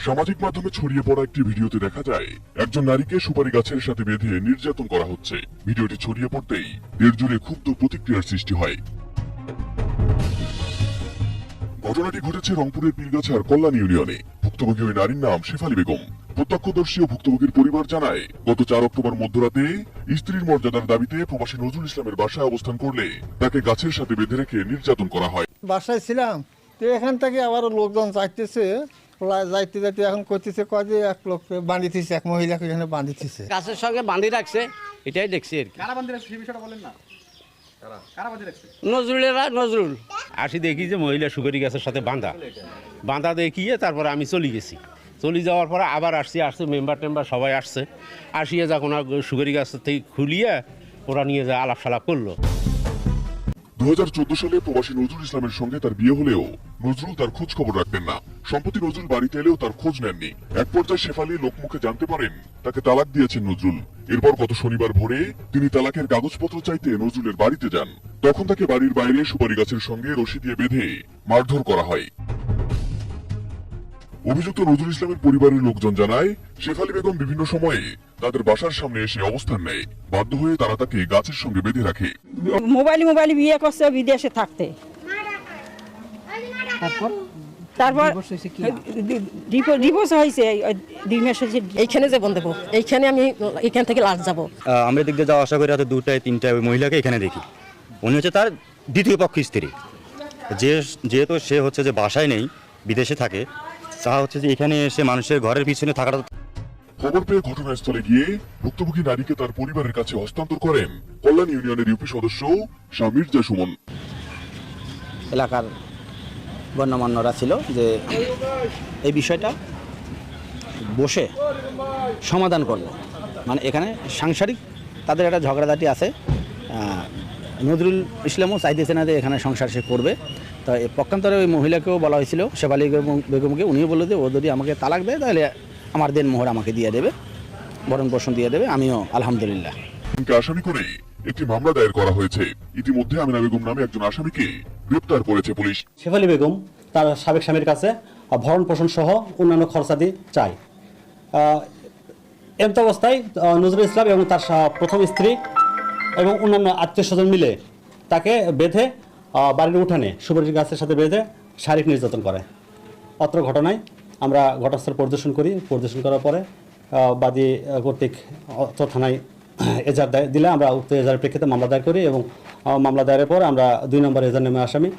সামাজিক মাধ্যমে ছড়িয়ে পড়া একটি ভিডিওতে দেখা যায় একজন নারীকে সুপারি গাছের সাথে বেঁধে নির্যাতন করা হচ্ছে। ভিডিওটি ছড়িয়ে পড়তেই দেশ জুড়ে ক্ষুব্ধ প্রতিক্রিয়ার সৃষ্টি হয়। ঘটনাটি ঘটেছে রংপুরের পীরগাছার কল্যাণ ইউনিয়নে। ভুক্তভোগী ওই নারীর নাম শেফালী বেগম। প্রত্যক্ষদর্শী ও ভুক্তভোগীর পরিবার জানায়, গত 4 অক্টোবর মধ্যরাতে স্ত্রীর মর্যাদার দাবিতে প্রবাসী নজরুল ইসলামের বাসায় অবস্থান করলে তাকে গাছের সাথে বেঁধে রেখে নির্যাতন করা হয়। বাসায় ছিলাম, তো এখান থেকে আবার লোকজন যাইতেছে, যাইতে যাইতে এখন করতেছে কয় যে এক লোককে বাঁধিতেছে, এক মহিলাকে এখানে বাঁধিতেছে, গাছের সঙ্গে বাঁধি রাখছে। এটাই দেখছি আর কি। কারা বান্ধি রাখছে সেই বিষয়টা বলেন না। কারা বান্ধি রাখছে? নজরুল আসি দেখি যে মহিলা সুপারি গাছের সাথে বাঁধা দেখিয়ে তারপর আমি চলে গেছি। চলে যাওয়ার পরে আবার আসছে মেম্বার টেম্বার সবাই আসছে। আসিয়ে যখন সুপারি গাছ থেকে খুলিয়ে ওরা নিয়ে যায় আলাপ সালাপ করলো। 2014 সালে প্রবাসী নজরুল ইসলামের সঙ্গে তার বিয়ে হলেও নজরুল তার খোঁজ খবর রাখতেন না। সম্প্রতি নজরুল বাড়িতে এলেও তার খোঁজ নেননি। এক পর্যায়ে শেফালী লোকমুখে জানতে পারেন তাকে তালাক দিয়েছেন নজরুল। এরপর গত শনিবার ভোরে তিনি তালাকের কাগজপত্র চাইতে নজরুলের বাড়িতে যান। তখন তাকে বাড়ির বাইরে সুপারি গাছের সঙ্গে রশি দিয়ে বেঁধে মারধর করা হয়। অভিযুক্ত নজরুল ইসলামের পরিবারের লোকজন জানায়, শেফালী বেগম বিভিন্ন সময়ে তাদের বাসার সামনে এসে অবস্থান নেয়। বাধ্য হয়ে তারা তাকে গাছের সঙ্গে বেঁধে রাখে। মোবাইলে বিয়ে করছে বিদেশে থাকতে। তারপর ডিভোর্স হয়েছে 2 মাস হয়েছে। এইখানে যে বন্ধ এইখানে আমি এখান থেকে লাস্ট যাবো। আমরা দিক দিয়ে যাওয়া আসা করে হয়তো 2টায় 3টায় ওই মহিলাকে এখানে দেখি। উনি হচ্ছে তার দ্বিতীয় পক্ষ স্ত্রী। যেহেতু সে হচ্ছে যে বাসায় নেই, বিদেশে থাকে, তা হচ্ছে যে এখানে এসে মানুষের ঘরের পিছনে থাকাটা। খবর পেয়ে ঘটনাস্থলে গিয়ে ভুক্তভোগী নারীকে তার পরিবারের কাছে হস্তান্তর করেন কল্যাণ ইউনিয়নের ইউপি সদস্য শাহ মির্জা সুমন। এলাকার গণ্যমান্যরা ছিল যে এই বিষয়টা বসে সমাধান করলো। মানে এখানে সাংসারিক তাদের একটা ঝগড়াঝাটি আছে। নজরুল ইসলামও চাইতেছে না যে এখানে সংসার সে করবে। তো এই পক্ষান্তরে ওই মহিলাকেও বলা হয়েছিল, শেফালী বেগমকে, উনিও বললো যে ও যদি আমাকে তালাক দেয় তাহলে আমার দেন মোহর আমাকে দিয়ে দেবে, ভরণ পোষণ দিয়ে দেবে। আমিও আলহামদুলিল্লাহ। আসামি করে একটি মামলা দায়ের করা হয়েছে। ইতিমধ্যে আমিনা বেগম নামে একজন আসামিকে গ্রেপ্তার করেছে পুলিশ। শেফালী বেগম তার সাবেক স্বামীর কাছে ভরণ পোষণ সহ অন্যান্য খরচাদি চায়। এমত অবস্থায় নজরুল ইসলাম এবং তার প্রথম স্ত্রী এবং অন্যান্য আত্মীয় স্বজন মিলে তাকে বেঁধে বাড়ির উঠানে সুপারি গাছের সাথে বেঁধে শারীরিক নির্যাতন করে। অত্র ঘটনায় আমরা ঘটনাস্থল পরিদর্শন করি। পরিদর্শন করার পরে বাদী কর্তৃক অত্র থানায় এজাহার দিলে আমরা উক্ত এজাহারের প্রেক্ষিতে মামলা দায়ের করি এবং মামলা দায়েরের পর আমরা 2 নম্বর এজাহার নামে আসামি